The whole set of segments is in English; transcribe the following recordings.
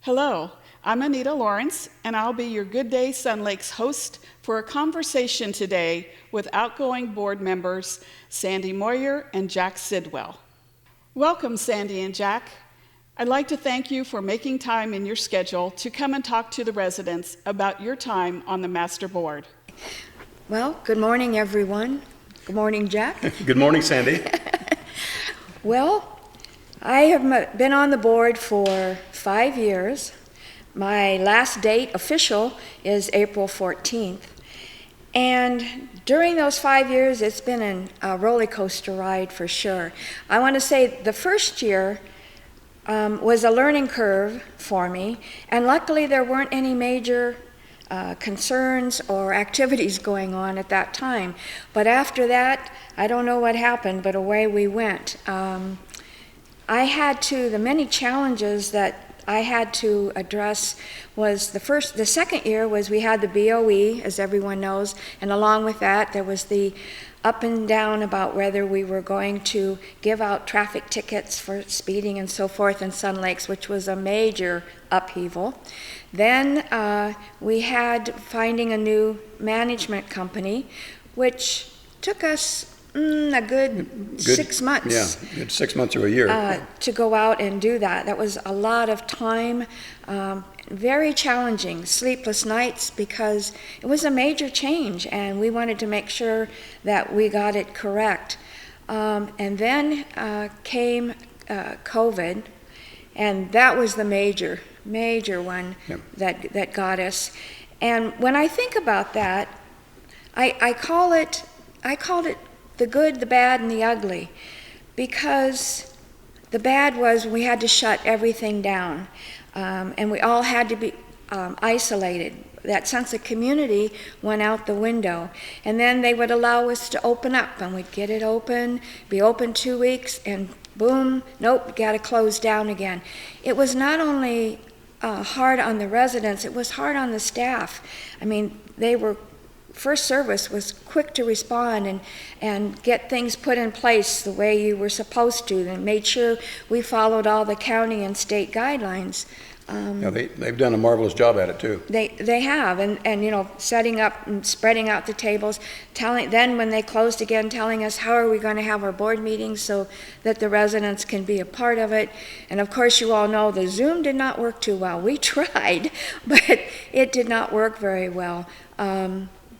Hello, I'm Anita Lawrence, and I'll be your Good Day Sun Lakes host for a conversation today with outgoing board members Sandy Moyer and Jack Sidwell. Welcome, Sandy and Jack. I'd like to thank you for making time in your schedule to come and talk to the residents about your time on the Master Board. Well, good morning, everyone. Good morning, Jack. Good morning, Sandy. Well, I have been on the board for 5 years. My last date official is April 14th. And during those 5 years, it's been a roller coaster ride for sure. I want to say the first year was a learning curve for me, and luckily there weren't any major concerns or activities going on at that time. But after that, I don't know what happened, but away we went. The many challenges that I had to address was the second year was we had the BOE, as everyone knows, and along with that there was the up and down about whether we were going to give out traffic tickets for speeding and so forth in Sun Lakes, which was a major upheaval. Then we had finding a new management company, which took us a good 6 months. Yeah, good 6 months or a year. To go out and do that. That was a lot of time, very challenging, sleepless nights, because it was a major change and we wanted to make sure that we got it correct. And then came COVID, and that was the major one. Yep. that got us. And when I think about that, I called it the good, the bad, and the ugly, because the bad was we had to shut everything down, and we all had to be isolated. That sense of community went out the window. And then they would allow us to open up, and we'd get it open, be open 2 weeks, and boom, nope, got to close down again. It was not only hard on the residents, it was hard on the staff. I mean, First Service was quick to respond and get things put in place the way you were supposed to, and made sure we followed all the county and state guidelines. They've done a marvelous job at it too. They have, and setting up and spreading out the tables, then when they closed again, telling us how are we going to have our board meetings so that the residents can be a part of it. And of course you all know the Zoom did not work too well. We tried, but it did not work very well.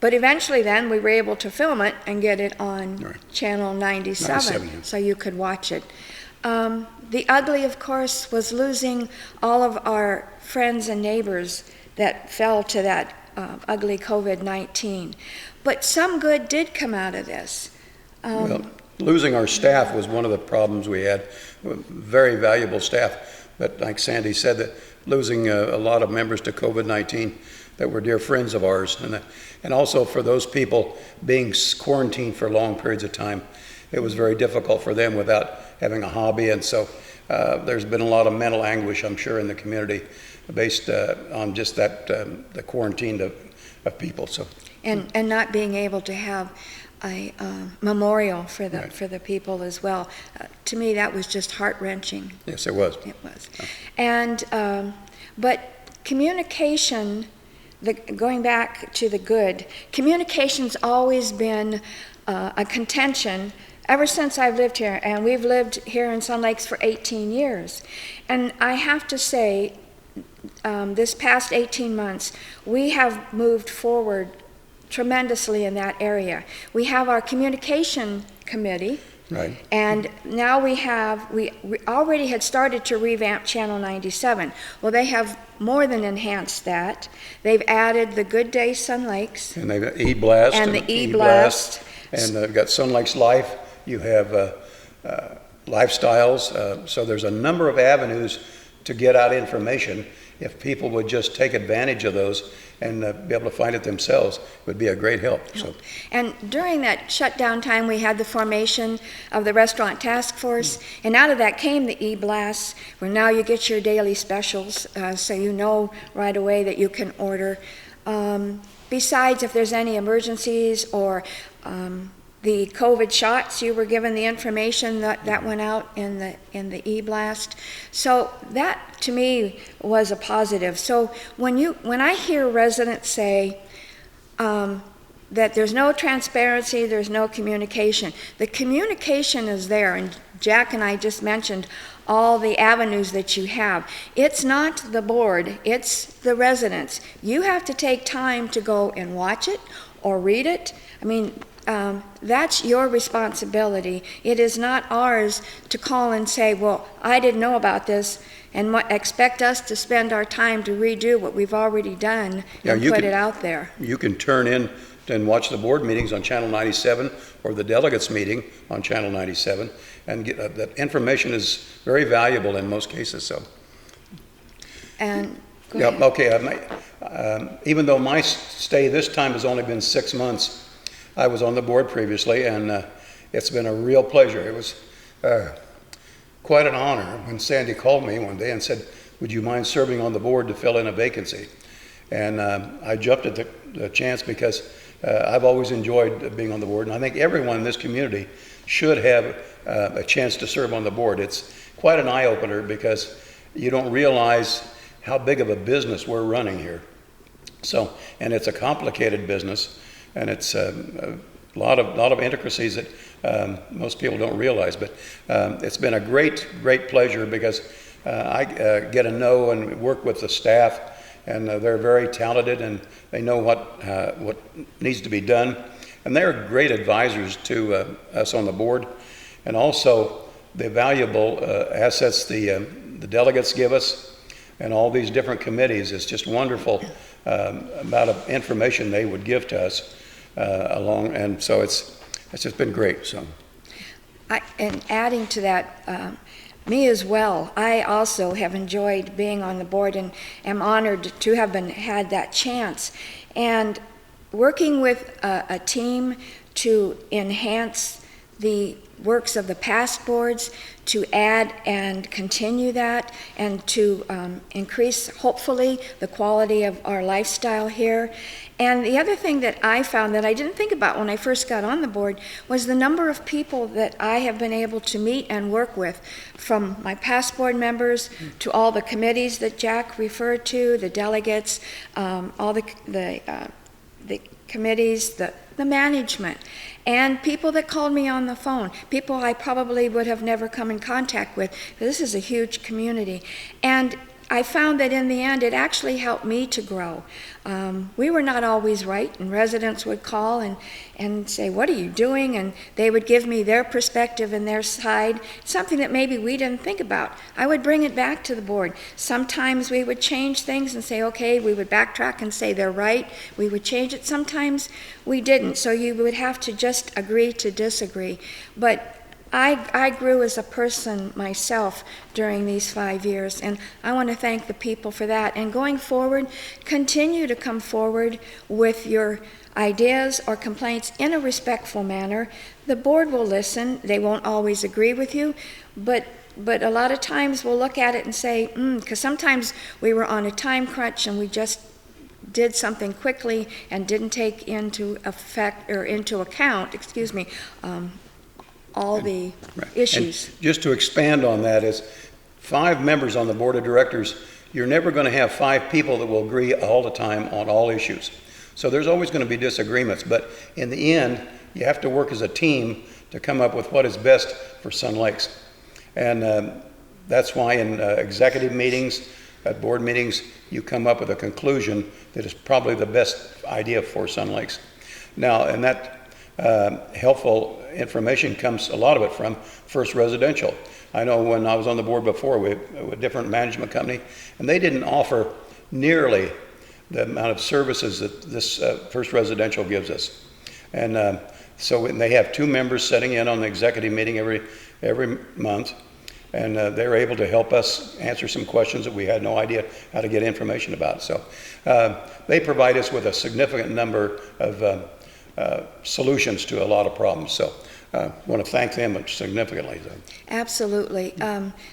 But eventually then we were able to film it and get it on Channel 97, so you could watch it. The ugly, of course, was losing all of our friends and neighbors that fell to that ugly COVID-19. But some good did come out of this. Losing our staff was one of the problems we had. Very valuable staff, but like Sandy said, that losing a lot of members to COVID-19 that were dear friends of ours, and also for those people being quarantined for long periods of time, it was very difficult for them without having a hobby. And so there's been a lot of mental anguish, I'm sure, in the community based on just that the quarantine of people. So and not being able to have a memorial for the people as well. To me, that was just heart-wrenching. Yes, it was. It was. And but communication. Going back to the good, communication's always been a contention ever since I've lived here, and we've lived here in Sun Lakes for 18 years. And I have to say, this past 18 months, we have moved forward tremendously in that area. We have our communication committee. Right. And now we already had started to revamp Channel 97. Well, they have more than enhanced that. They've added the Good Day Sun Lakes. And they've got E-Blast. And the E-Blast. And they've got Sun Lakes Life. You have lifestyles. So there's a number of avenues to get out information. If people would just take advantage of those and be able to find it themselves, it would be a great help. So. And during that shutdown time, we had the formation of the Restaurant Task Force, and out of that came the E-Blasts, where now you get your daily specials, so you know right away that you can order. Besides, if there's any emergencies or the COVID shots, you were given the information that went out in the e-blast. So that to me was a positive. So when I hear residents say that there's no transparency, there's no communication, the communication is there, and Jack and I just mentioned all the avenues that you have. It's not the board, it's the residents. You have to take time to go and watch it or read it. I mean, that's your responsibility. It is not ours to call and say, well, I didn't know about this, and expect us to spend our time to redo what we've already done and put it out there. You can turn in and watch the board meetings on Channel 97 or the delegates meeting on Channel 97, and get, that information is very valuable in most cases. So. And go yeah, ahead. Okay. Even though my stay this time has only been 6 months, I was on the board previously, and it's been a real pleasure. It was quite an honor when Sandy called me one day and said, would you mind serving on the board to fill in a vacancy? And I jumped at the chance because I've always enjoyed being on the board, and I think everyone in this community should have a chance to serve on the board. It's quite an eye-opener because you don't realize how big of a business we're running here. So, and it's a complicated business, and it's a lot of intricacies that most people don't realize. But it's been a great pleasure because I get to know and work with the staff, and they're very talented, and they know what needs to be done, and they're great advisors to us on the board, and also the valuable assets the delegates give us, and all these different committees. It's just wonderful amount of information they would give to us along, and so it's just been great. So, and adding to that. Me as well. I also have enjoyed being on the board and am honored to have had that chance. And working with a team to enhance the works of the past boards, to add and continue that, and to increase, hopefully, the quality of our lifestyle here. And the other thing that I found that I didn't think about when I first got on the board was the number of people that I have been able to meet and work with, from my past board members to all the committees that Jack referred to, the delegates, all the committees, the management, and people that called me on the phone, people I probably would have never come in contact with. This is a huge community. And I found that in the end, it actually helped me to grow. We were not always right, and residents would call and say, what are you doing? And they would give me their perspective and their side, something that maybe we didn't think about. I would bring it back to the board. Sometimes we would change things and say, okay, we would backtrack and say they're right. We would change it. Sometimes we didn't, so you would have to just agree to disagree. But I grew as a person myself during these 5 years, and I want to thank the people for that. And going forward, continue to come forward with your ideas or complaints in a respectful manner. The board will listen. They won't always agree with you, but a lot of times we'll look at it and say, because sometimes we were on a time crunch and we just did something quickly and didn't take into account, all the issues. And just to expand on that, is 5 members on the board of directors. You're never going to have 5 people that will agree all the time on all issues. So there's always going to be disagreements, but in the end, you have to work as a team to come up with what is best for Sun Lakes. And that's why in executive meetings, at board meetings, you come up with a conclusion that is probably the best idea for Sun Lakes. Now, and that helpful information comes, a lot of it, from First Residential. I know when I was on the board before with a different management company, and they didn't offer nearly the amount of services that this First Residential gives us. And so when they have 2 members sitting in on the executive meeting every month, and they're able to help us answer some questions that we had no idea how to get information about. So they provide us with a significant number of solutions to a lot of problems. So I want to thank them significantly. Absolutely.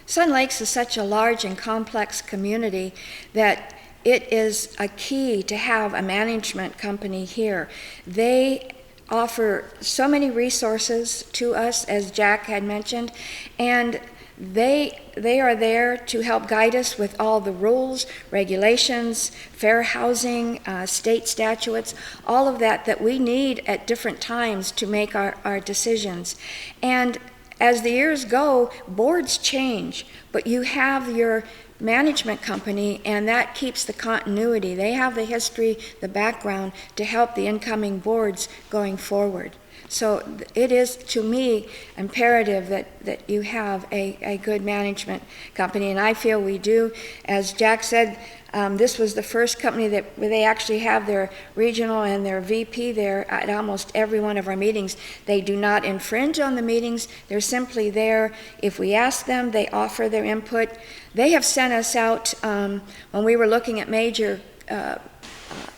Sun Lakes is such a large and complex community that it is a key to have a management company here. They offer so many resources to us, as Jack had mentioned, and they are there to help guide us with all the rules, regulations, fair housing, state statutes, all of that we need at different times to make our decisions. And as the years go, boards change, but you have your management company, and that keeps the continuity. They have the history, the background to help the incoming boards going forward. So it is, to me, imperative that you have a good management company, and I feel we do. As Jack said, this was the first company that where they actually have their regional and their VP there at almost every one of our meetings. They do not infringe on the meetings. They're simply there. If we ask them, they offer their input. They have sent us out, when we were looking at major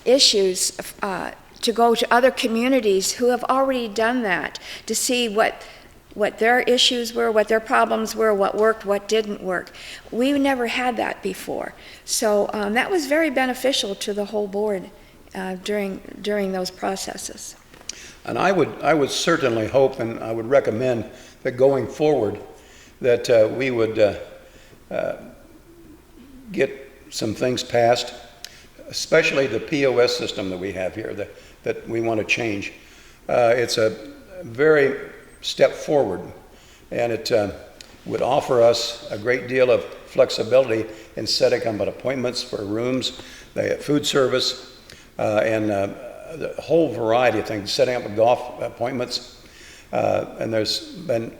issues, to go to other communities who have already done that, to see what their issues were, what their problems were, what worked, what didn't work. We never had that before. So that was very beneficial to the whole board during those processes. And I would certainly hope, and I would recommend that going forward, that we would get some things passed, especially the POS system that we have here that we want to change. It's a very step forward, and it would offer us a great deal of flexibility in setting up appointments for rooms, the food service, and the whole variety of things, setting up golf appointments. And there's been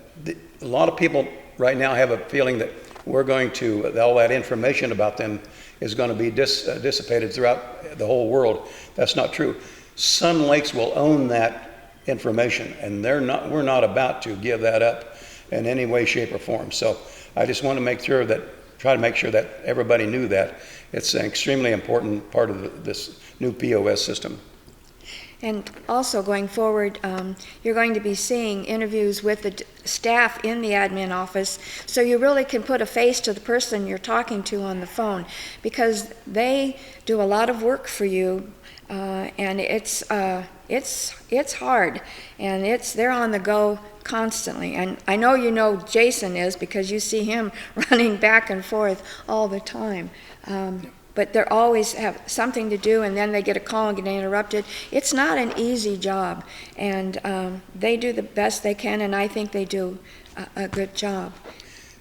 a lot of people right now have a feeling that we're going to, all that information about them is going to be dissipated throughout the whole world. That's not true. Sun Lakes will own that information, and we're not about to give that up in any way, shape, or form. So I just want to try to make sure that everybody knew that. It's an extremely important part of this new POS system. And also going forward, you're going to be seeing interviews with the staff in the admin office, so you really can put a face to the person you're talking to on the phone, because they do a lot of work for you, and it's hard, and they're on the go constantly. And I know you know Jason is, because you see him running back and forth all the time. But they always have something to do, and then they get a call and get interrupted. It's not an easy job, and they do the best they can, and I think they do a good job.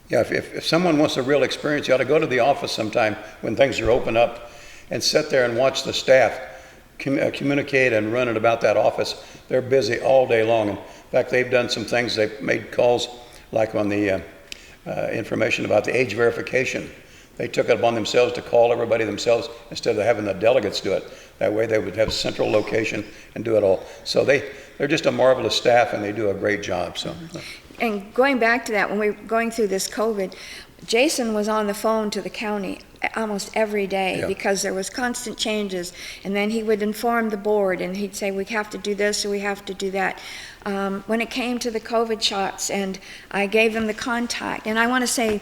Yeah, if someone wants a real experience, you ought to go to the office sometime when things are open up and sit there and watch the staff communicate and run it about that office. They're busy all day long. In fact, they've done some things. They've made calls like on the information about the age verification. They took it upon themselves to call everybody themselves instead of having the delegates do it. That way they would have a central location and do it all. So they're just a marvelous staff, and they do a great job. So. And going back to that, when we were going through this COVID, Jason was on the phone to the county almost every day, because there was constant changes, and then he would inform the board, and he'd say, we have to do this or we have to do that. When it came to the COVID shots, and I gave them the contact, and I want to say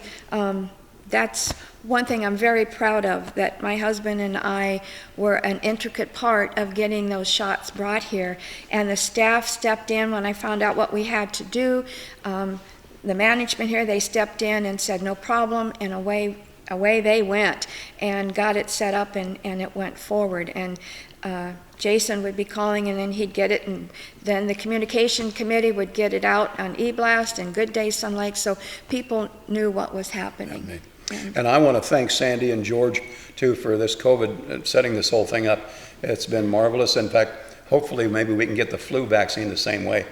that's one thing I'm very proud of, that my husband and I were an intricate part of getting those shots brought here, and the staff stepped in when I found out what we had to do. The management here, they stepped in and said no problem, and away they went and got it set up, and it went forward. And Jason would be calling, and then he'd get it, and then the communication committee would get it out on eBlast and Good Day Sun Lake, so people knew what was happening. And I want to thank Sandy and George, too, for this COVID, setting this whole thing up. It's been marvelous. In fact, hopefully maybe we can get the flu vaccine the same way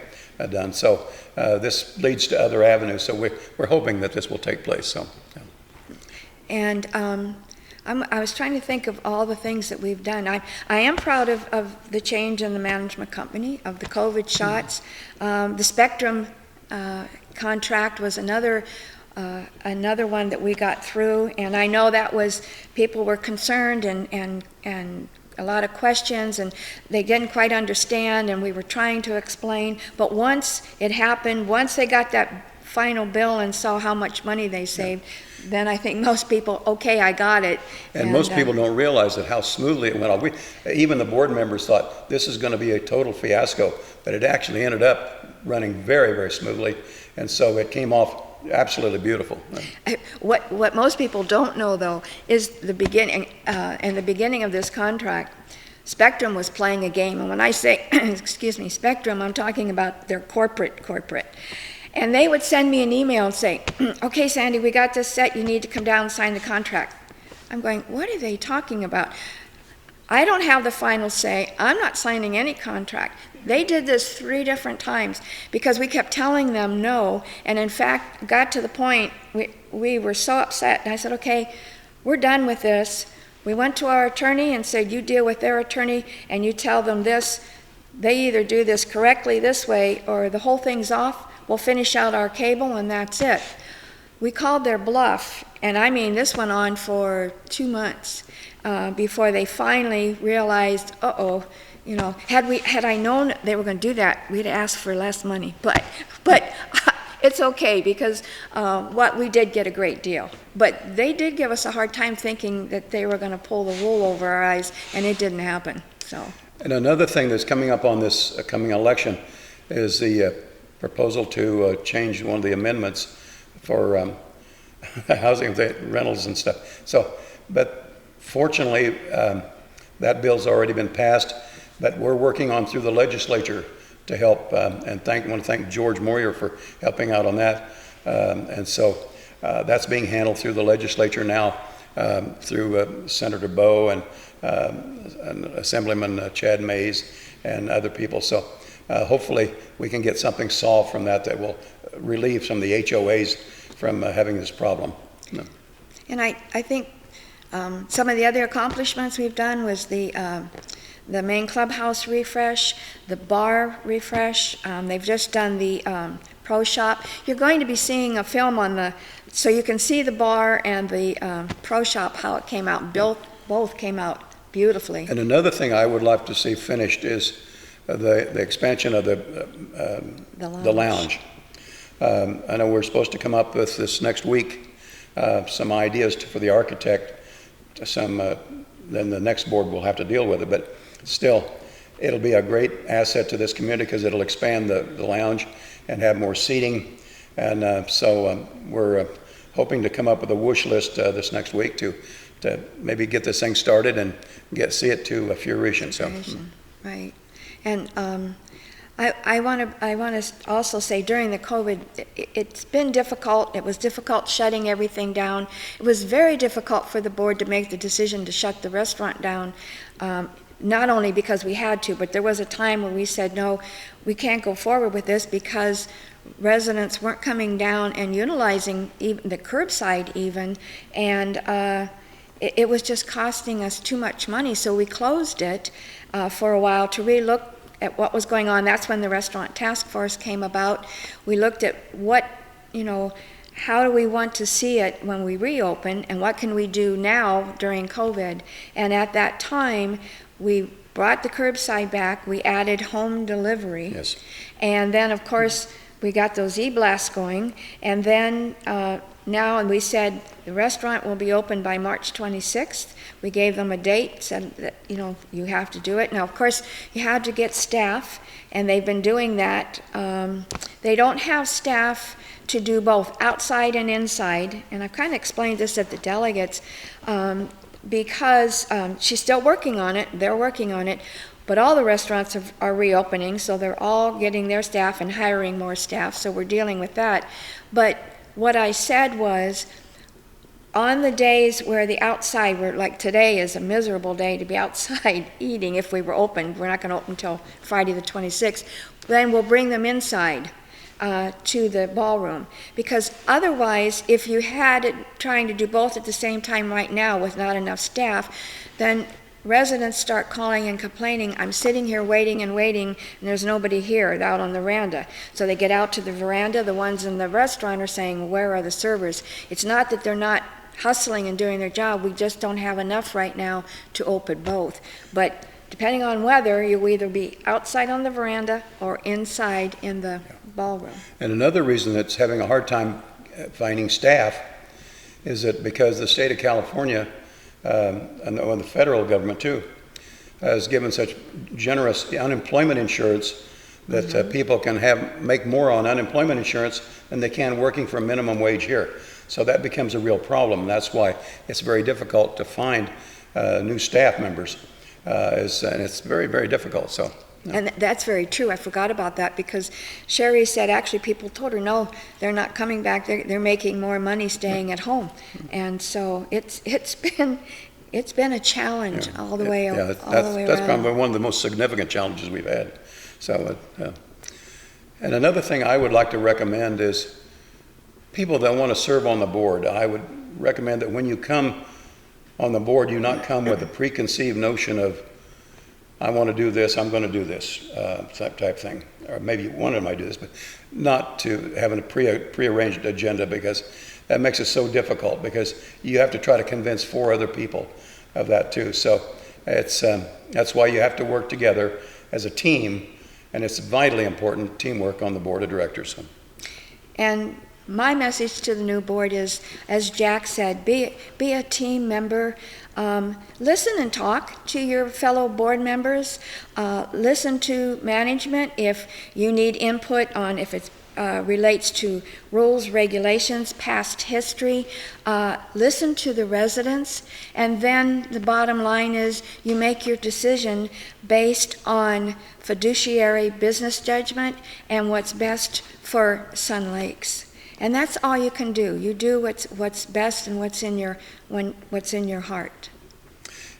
done. So this leads to other avenues. So we're hoping that this will take place. So. Yeah. And I was trying to think of all the things that we've done. I am proud of the change in the management company, of the COVID shots. The Spectrum contract was another one that we got through, and I know that was, people were concerned and a lot of questions, and they didn't quite understand, and we were trying to explain. But once it happened, once they got that final bill and saw how much money they saved, then I think most people, okay, I got it. And most people don't realize that how smoothly it went off. Even the board members thought this is going to be a total fiasco, but it actually ended up running very, very smoothly. And so it came off absolutely beautiful. What most people don't know, though, is the beginning, in the beginning of this contract, Spectrum was playing a game. And when I say, excuse me, Spectrum, I'm talking about their corporate. And they would send me an email and say, okay, Sandy, we got this set. You need to come down and sign the contract. I'm going, what are they talking about? I don't have the final say. I'm not signing any contract. They did this 3 different times because we kept telling them no. And in fact, got to the point, we were so upset. And I said, okay, we're done with this. We went to our attorney and said, you deal with their attorney and you tell them this. They either do this correctly this way or the whole thing's off. We'll finish out our cable and that's it. We called their bluff, and I mean this went on for 2 months before they finally realized, you know, had I known they were going to do that, we'd ask for less money. But it's okay because what we did get a great deal. But they did give us a hard time thinking that they were going to pull the wool over our eyes, and it didn't happen. So. And another thing that's coming up on this coming election is the proposal to change one of the amendments for housing rentals and stuff. So, but fortunately, that bill's already been passed, but we're working on through the legislature to help, and want to thank George Moyer for helping out on that. And so that's being handled through the legislature now through Senator Bowe and Assemblyman Chad Mays and other people. So hopefully we can get something solved from that will relieve some of the HOAs from having this problem. And I think some of the other accomplishments we've done was the main clubhouse refresh, the bar refresh. They've just done the pro shop. You're going to be seeing a film on so you can see the bar and the pro shop, how it came out. Both came out beautifully. And another thing I would like to see finished is the expansion of the lounge. I know we're supposed to come up with this next week some ideas for the architect. Then the next board will have to deal with it, but still, it'll be a great asset to this community because it'll expand the lounge and have more seating. And so we're hoping to come up with a wish list this next week to maybe get this thing started and see it to fruition. So. Right. And I want to also say during the COVID, it's been difficult. It was difficult shutting everything down. It was very difficult for the board to make the decision to shut the restaurant down, not only because we had to, but there was a time where we said, no, we can't go forward with this because residents weren't coming down and utilizing even the curbside even, and it was just costing us too much money. So we closed it for a while to relook at what was going on. That's when the restaurant task force came about. We looked at how do we want to see it when we reopen, and what can we do now during COVID? And at that time, we brought the curbside back. We added home delivery. Yes. And then, of course, we got those e-blasts going. And then and we said the restaurant will be open by March 26th. We gave them a date, said that, you have to do it. Now, of course, you had to get staff, and they've been doing that. They don't have staff to do both outside and inside, and I've kind of explained this at the delegates, because she's still working on it, they're working on it, but all the restaurants are reopening, so they're all getting their staff and hiring more staff, so we're dealing with that. But what I said was, on the days where the outside were, like today is a miserable day to be outside eating if we were open, we're not going to open until Friday the 26th, then we'll bring them inside to the ballroom. Because otherwise, if you had it trying to do both at the same time right now with not enough staff, then residents start calling and complaining, I'm sitting here waiting and there's nobody here out on the veranda. So they get out to the veranda, the ones in the restaurant are saying, where are the servers? It's not that they're not hustling and doing their job, we just don't have enough right now to open both. But depending on weather, you'll either be outside on the veranda or inside in the ballroom. And another reason that's having a hard time finding staff is that because the state of California, and the federal government too, has given such generous unemployment insurance that people can make more on unemployment insurance than they can working for a minimum wage here. So that becomes a real problem. That's why it's very difficult to find new staff members, and it's very, very difficult. So. And that's very true. I forgot about that because Sherry said actually people told her no, they're not coming back. They're making more money staying at home, and so it's been a challenge all the way around. That's probably one of the most significant challenges we've had. So, and another thing I would like to recommend is people that want to serve on the board. I would recommend that when you come on the board, you not come with a preconceived notion of, I want to do this, I'm going to do this, type thing. Or maybe one of them might do this, but not to having a prearranged agenda, because that makes it so difficult, because you have to try to convince 4 other people of that too. So that's why you have to work together as a team, and it's vitally important teamwork on the board of directors. And my message to the new board is, as Jack said, be a team member. Listen and talk to your fellow board members. Listen to management if you need input on if it relates to rules, regulations, past history. Listen to the residents, and then the bottom line is you make your decision based on fiduciary business judgment and what's best for Sun Lakes. And that's all you can do. You do what's best and what's in your heart.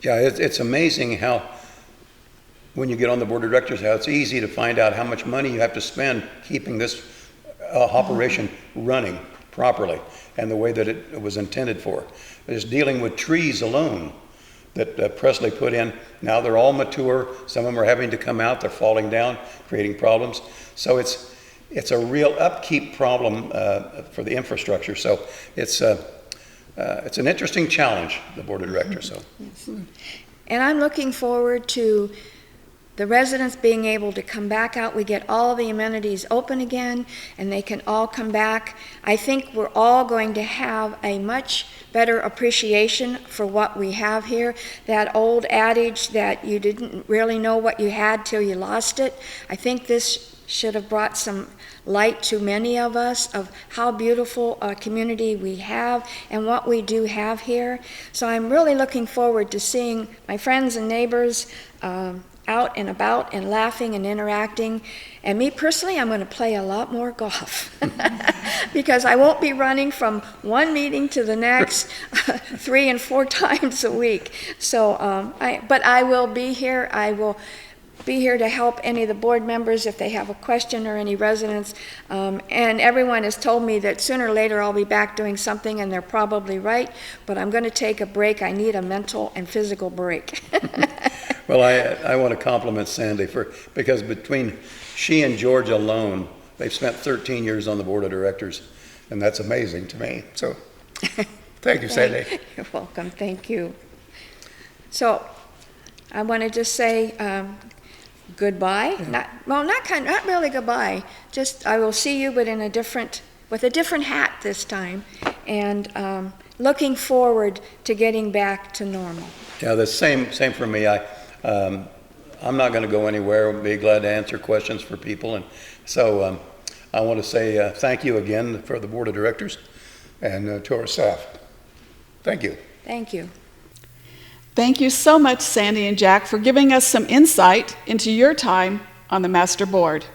Yeah, it's amazing how, when you get on the board of directors, how it's easy to find out how much money you have to spend keeping this operation running properly and the way that it was intended for. Just dealing with trees alone that Presley put in. Now they're all mature. Some of them are having to come out. They're falling down, creating problems. So it's a real upkeep problem for the infrastructure. So it's an interesting challenge, the board of directors. So. Yes. And I'm looking forward to the residents being able to come back out. We get all the amenities open again, and they can all come back. I think we're all going to have a much better appreciation for what we have here. That old adage that you didn't really know what you had till you lost it, I think this should have brought some light to many of us of how beautiful a community we have and what we do have here. So I'm really looking forward to seeing my friends and neighbors out and about and laughing and interacting. And me personally, I'm going to play a lot more golf because I won't be running from one meeting to the next 3 and 4 times a week. So, but I will be here. I will be here to help any of the board members if they have a question or any residents. And everyone has told me that sooner or later I'll be back doing something, and they're probably right, but I'm going to take a break. I need a mental and physical break. Well, I want to compliment Sandy because between she and George alone, they've spent 13 years on the board of directors, and that's amazing to me. So thank you, Sandy. You're welcome. Thank you. So I want to just say goodbye. Not really goodbye. Just I will see you, but with a different hat this time, and looking forward to getting back to normal. Yeah, the same for me. I'm not going to go anywhere. I'll be glad to answer questions for people, and so I want to say thank you again for the board of directors and to our staff. Thank you. Thank you. Thank you so much, Sandy and Jack, for giving us some insight into your time on the Master Board.